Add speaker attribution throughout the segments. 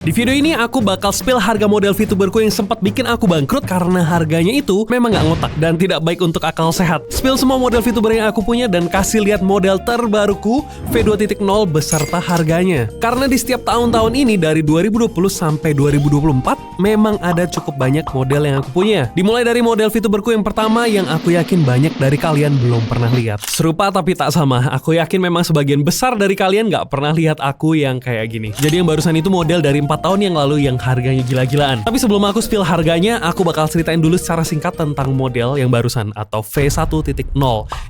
Speaker 1: Di video ini aku bakal spill harga model VTuberku yang sempat bikin aku bangkrut karena harganya itu memang nggak ngotak dan tidak baik untuk akal sehat. Spill semua model VTuber yang aku punya dan kasih lihat model terbaruku V2.0 beserta harganya. Karena di setiap tahun-tahun ini dari 2020 sampai 2024 memang ada cukup banyak model yang aku punya. Dimulai dari model VTuberku yang pertama yang aku yakin banyak dari kalian belum pernah lihat. Serupa tapi tak sama, aku yakin memang sebagian besar dari kalian nggak pernah lihat aku yang kayak gini. Jadi yang barusan itu model dari 4 tahun yang lalu yang harganya gila-gilaan. Tapi sebelum aku spill harganya, aku bakal ceritain dulu secara singkat tentang model yang barusan atau V1.0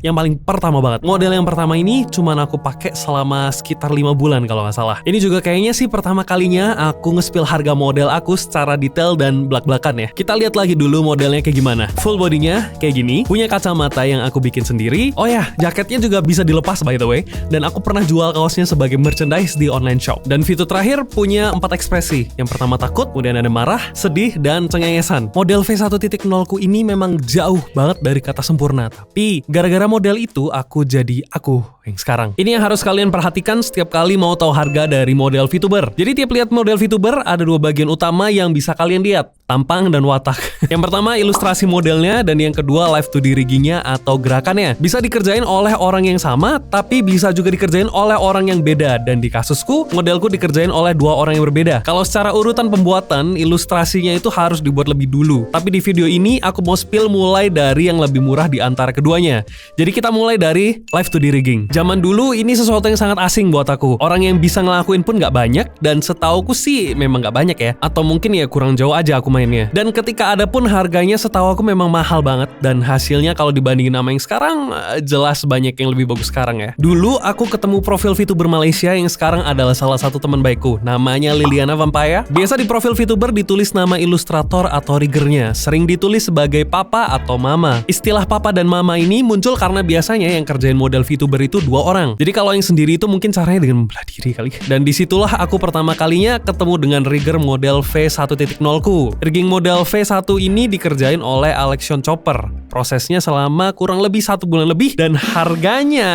Speaker 1: yang paling pertama banget. Model yang pertama ini cuman aku pakai selama sekitar 5 bulan kalau nggak salah. Ini juga kayaknya sih pertama kalinya aku nge-spill harga model aku secara detail dan blak-blakan ya. Kita lihat lagi dulu modelnya kayak gimana. Full bodinya kayak gini, punya kacamata yang aku bikin sendiri. Oh ya, jaketnya juga bisa dilepas by the way. Dan aku pernah jual kaosnya sebagai merchandise di online shop. Dan fitur terakhir punya 4 ekspresi. Yang pertama takut, kemudian ada marah, sedih, dan cengengesan. Model V1.0 ku ini memang jauh banget dari kata sempurna. Tapi gara-gara model itu aku jadi aku yang sekarang. Ini yang harus kalian perhatikan setiap kali mau tahu harga dari model VTuber. Jadi tiap lihat model VTuber ada 2 bagian utama yang bisa kalian lihat. Tampang dan watak. Yang pertama ilustrasi modelnya dan yang kedua live 2D riggingnya atau gerakannya. Bisa dikerjain oleh orang yang sama tapi bisa juga dikerjain oleh orang yang beda. Dan di kasusku, modelku dikerjain oleh 2 orang yang berbeda. Kalau secara urutan pembuatan, ilustrasinya itu harus dibuat lebih dulu. Tapi di video ini aku mau spill mulai dari yang lebih murah di antara keduanya. Jadi kita mulai dari live 2D rigging. Zaman dulu ini sesuatu yang sangat asing buat aku. Orang yang bisa ngelakuin pun nggak banyak dan setauku sih memang nggak banyak ya. Atau mungkin ya kurang jauh aja aku mainnya. Dan ketika ada pun harganya setahu aku memang mahal banget dan hasilnya kalau dibandingin sama yang sekarang jelas banyak yang lebih bagus sekarang ya. Dulu aku ketemu profil VTuber Malaysia yang sekarang adalah salah satu teman baikku. Namanya Liliana Vampire. Biasa di profil VTuber ditulis nama ilustrator atau riggernya. Sering ditulis sebagai papa atau mama. Istilah papa dan mama ini muncul karena biasanya yang kerjain model VTuber itu 2 orang. Jadi kalau yang sendiri itu mungkin caranya dengan membelah diri kali. Dan disitulah aku pertama kalinya ketemu dengan rigger model V1.0 ku. Rigging model V1 ini dikerjain oleh Alexion Chopper. Prosesnya selama kurang lebih 1 bulan lebih dan harganya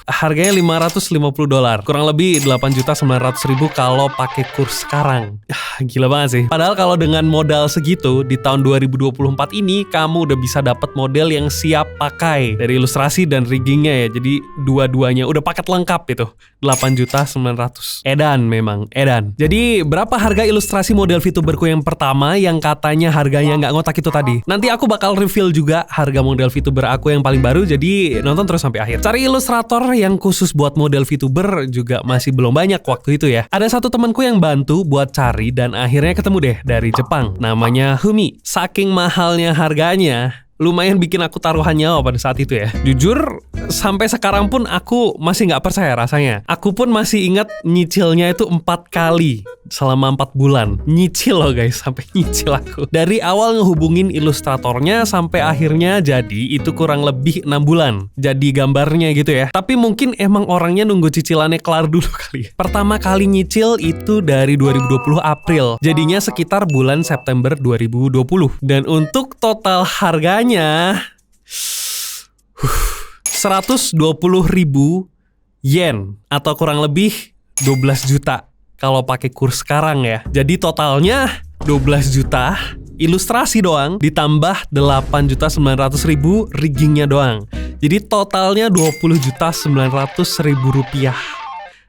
Speaker 1: harganya $550. Kurang lebih 8.900.000 kalau pakai kurs sekarang. Gila banget sih. Padahal kalau dengan modal segitu di tahun 2024 ini kamu udah bisa dapat model yang siap pakai dari ilustrasi dan riggingnya ya. Jadi dua-duanya udah paket lengkap itu. 8.900.000. Edan memang, edan. Jadi berapa harga ilustrasi model VTuberku yang pertama yang katanya harganya nggak ngotak itu tadi? Nanti aku bakal reveal juga harga model VTuber aku yang paling baru. Jadi nonton terus sampai akhir. Cari ilustrator yang khusus buat model VTuber juga masih belum banyak waktu itu ya. Ada satu temanku yang bantu buat cari dan akhirnya ketemu deh dari Jepang. Namanya Humi. Saking mahalnya harganya, lumayan bikin aku taruhan nyawa pada saat itu ya. Jujur, sampai sekarang pun aku masih nggak percaya rasanya. Aku pun masih ingat nyicilnya itu 4 kali selama 4 bulan. Nyicil loh guys, sampai nyicil aku. Dari awal ngehubungin ilustratornya sampai akhirnya jadi itu kurang lebih 6 bulan. Jadi gambarnya gitu ya. Tapi mungkin emang orangnya nunggu cicilannya kelar dulu kali. Pertama kali nyicil itu dari 2020 April. Jadinya sekitar bulan September 2020. Dan untuk total harganya 120.000 yen atau kurang lebih 12 juta kalau pakai kurs sekarang ya. Jadi totalnya 12 juta ilustrasi doang ditambah 8.900.000 riggingnya doang. Jadi totalnya 20.900.000 rupiah.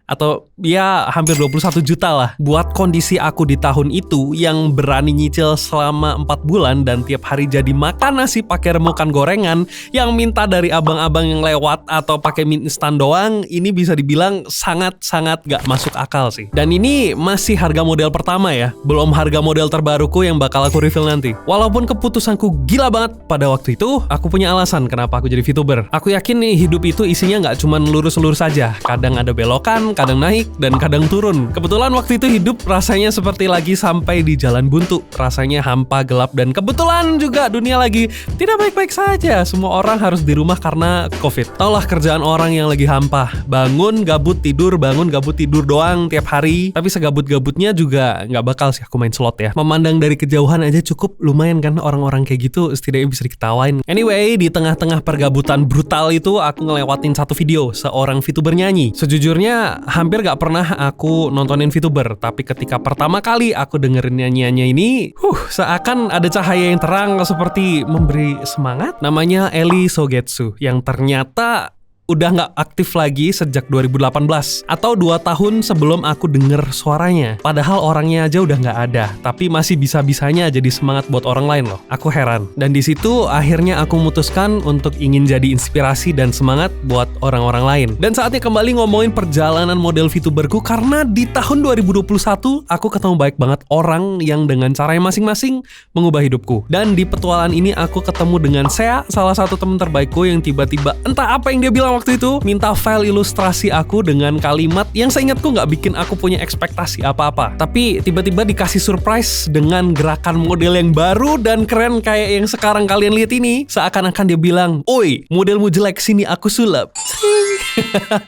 Speaker 1: Atau ya hampir 21 juta lah. Buat kondisi aku di tahun itu yang berani nyicil selama 4 bulan dan tiap hari jadi makan nasi pakai remukan gorengan yang minta dari abang-abang yang lewat atau pakai mie instan doang, ini bisa dibilang sangat-sangat gak masuk akal sih. Dan ini masih harga model pertama ya, belum harga model terbaruku yang bakal aku reveal nanti. Walaupun keputusanku gila banget pada waktu itu, aku punya alasan kenapa aku jadi VTuber. Aku yakin nih hidup itu isinya gak cuma lurus-lurus saja. Kadang ada belokan, kadang naik dan kadang turun. Kebetulan waktu itu hidup rasanya seperti lagi sampai di jalan buntu. Rasanya hampa, gelap, dan kebetulan juga dunia lagi tidak baik-baik saja. Semua orang harus di rumah karena COVID. Taulah kerjaan orang yang lagi hampa. Bangun, gabut, tidur, bangun, gabut, tidur doang tiap hari. Tapi segabut-gabutnya juga nggak bakal sih aku main slot ya. Memandang dari kejauhan aja cukup lumayan kan orang-orang kayak gitu, setidaknya bisa diketawain. Anyway, di tengah-tengah pergabutan brutal itu aku ngelewatin satu video seorang VTuber nyanyi. Sejujurnya hampir gak nggak pernah aku nontonin VTuber, tapi ketika pertama kali aku dengerin nyanyiannya ini, seakan ada cahaya yang terang seperti memberi semangat. Namanya Eri Sogetsu, yang ternyata udah nggak aktif lagi sejak 2018 atau 2 tahun sebelum aku denger suaranya. Padahal orangnya aja udah nggak ada, tapi masih bisa-bisanya jadi semangat buat orang lain loh. Aku heran. Dan di situ akhirnya aku memutuskan untuk ingin jadi inspirasi dan semangat buat orang-orang lain. Dan saatnya kembali ngomongin perjalanan model VTuberku, karena di tahun 2021 aku ketemu baik banget orang yang dengan caranya masing-masing mengubah hidupku. Dan di petualangan ini aku ketemu dengan Sea, salah satu teman terbaikku yang tiba-tiba entah apa yang dia bilang waktu itu, minta file ilustrasi aku dengan kalimat yang seingatku nggak bikin aku punya ekspektasi apa-apa. Tapi tiba-tiba dikasih surprise dengan gerakan model yang baru dan keren kayak yang sekarang kalian lihat ini. Seakan-akan dia bilang, "Oi, modelmu jelek, sini aku sulap."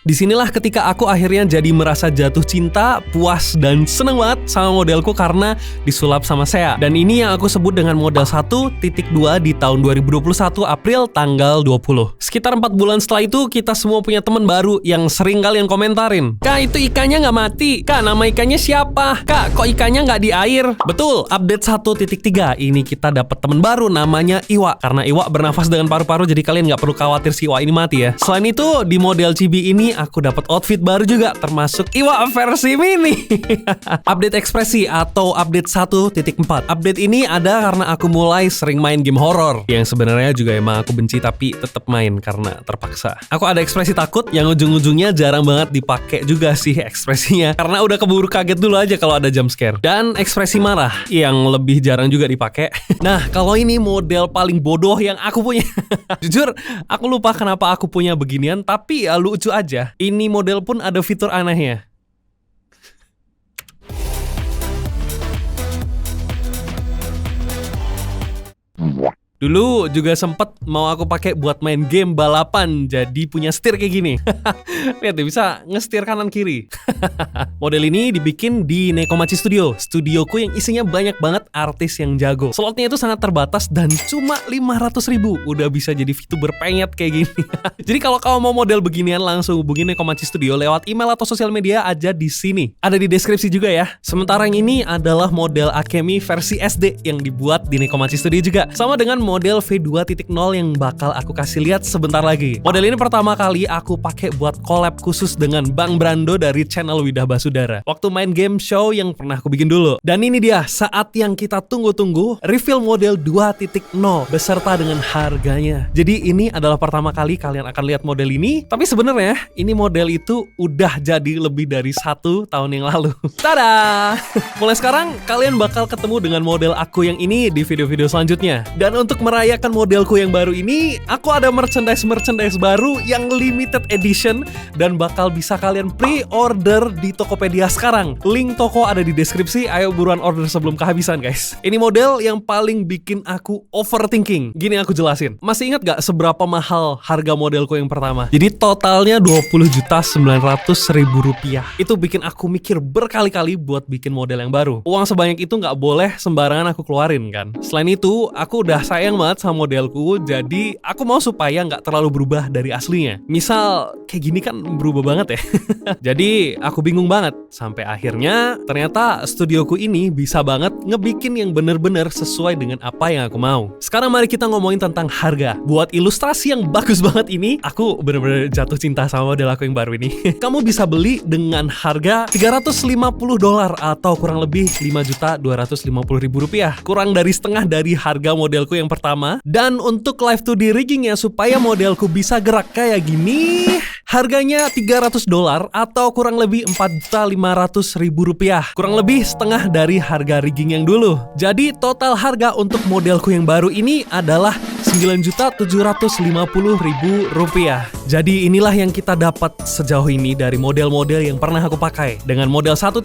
Speaker 1: Disinilah ketika aku akhirnya jadi merasa jatuh cinta, puas, dan seneng banget sama modelku karena disulap sama Sea. Dan ini yang aku sebut dengan model 1.2 di tahun 2021 April tanggal 20. Sekitar 4 bulan setelah itu, kita semua punya teman baru yang sering kalian komentarin. "Kak, itu ikannya nggak mati. Kak, nama ikannya siapa? Kak, kok ikannya nggak di air?" Betul, update 1.3 ini kita dapat teman baru namanya Iwa. Karena Iwa bernafas dengan paru-paru, jadi kalian nggak perlu khawatir si Iwa ini mati ya. Selain itu, di model Chibi ini aku dapat outfit baru juga, termasuk Iwa versi mini. Update ekspresi atau update 1.4. Update ini ada karena aku mulai sering main game horor, yang sebenarnya juga emang aku benci tapi tetap main karena terpaksa. Aku ada ekspresi takut yang ujung-ujungnya jarang banget dipakai juga sih ekspresinya, karena udah keburu kaget dulu aja kalau ada jump scare. Dan ekspresi marah yang lebih jarang juga dipakai. Nah, kalau ini model paling bodoh yang aku punya. Jujur, aku lupa kenapa aku punya beginian, tapi ya lucu aja. Ini model pun ada fitur anehnya. Dulu juga sempet mau aku pakai buat main game balapan, jadi punya setir kayak gini. Lihat deh, bisa ngesetir kanan kiri. Model ini dibikin di Nekomachi Studio, studioku yang isinya banyak banget artis yang jago. Slotnya itu sangat terbatas dan cuma 500.000 udah bisa jadi VTuber penyet kayak gini. Jadi kalau kamu mau model beginian, langsung hubungin Nekomachi Studio lewat email atau sosial media aja di sini. Ada di deskripsi juga ya. Sementara yang ini adalah model Akemi versi SD yang dibuat di Nekomachi Studio juga. Sama dengan model V2.0 yang bakal aku kasih lihat sebentar lagi. Model ini pertama kali aku pakai buat collab khusus dengan Bang Brando dari channel Widah Basudara waktu main game show yang pernah aku bikin dulu. Dan ini dia saat yang kita tunggu-tunggu, reveal model 2.0 beserta dengan harganya. Jadi ini adalah pertama kali kalian akan lihat model ini, tapi sebenarnya ini model itu udah jadi lebih dari 1 tahun yang lalu. Tada! Mulai sekarang kalian bakal ketemu dengan model aku yang ini di video-video selanjutnya. Dan untuk merayakan modelku yang baru ini, aku ada merchandise baru yang limited edition dan bakal bisa kalian pre-order di Tokopedia sekarang. Link toko ada di deskripsi, ayo buruan order sebelum kehabisan guys. Ini model yang paling bikin aku overthinking. Gini aku jelasin. Masih ingat gak seberapa mahal harga modelku yang pertama? Jadi totalnya 20.900.000 rupiah. Itu bikin aku mikir berkali-kali buat bikin model yang baru. Uang sebanyak itu gak boleh sembarangan aku keluarin kan. Selain itu, aku udah sayang banget sama modelku, jadi aku mau supaya nggak terlalu berubah dari aslinya. Misal kayak gini kan berubah banget ya. Jadi aku bingung banget sampai akhirnya ternyata studioku ini bisa banget ngebikin yang bener-bener sesuai dengan apa yang aku mau. Sekarang mari kita ngomongin tentang harga. Buat ilustrasi yang bagus banget ini, aku bener-bener jatuh cinta sama model aku yang baru ini. Kamu bisa beli dengan harga $350 atau kurang lebih 5.250.000 rupiah. Kurang dari setengah dari harga modelku yang pertama. Dan untuk live 2D riggingnya supaya modelku bisa gerak kayak gini, harganya $300 atau kurang lebih 4.500.000 rupiah. Kurang lebih setengah dari harga rigging yang dulu. Jadi total harga untuk modelku yang baru ini adalah 9.750.000 rupiah. Jadi inilah yang kita dapat sejauh ini dari model-model yang pernah aku pakai. Dengan model 1.0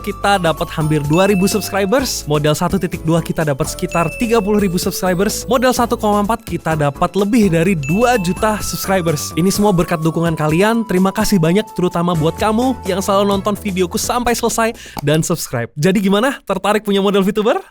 Speaker 1: kita dapat hampir 2.000 subscribers. Model 1.2 kita dapat sekitar 30.000 subscribers. Model 1.4 kita dapat lebih dari 2 juta subscribers. Ini semua berkat dukungan kalian. Terima kasih banyak terutama buat kamu yang selalu nonton videoku sampai selesai dan subscribe. Jadi gimana? Tertarik punya model VTuber?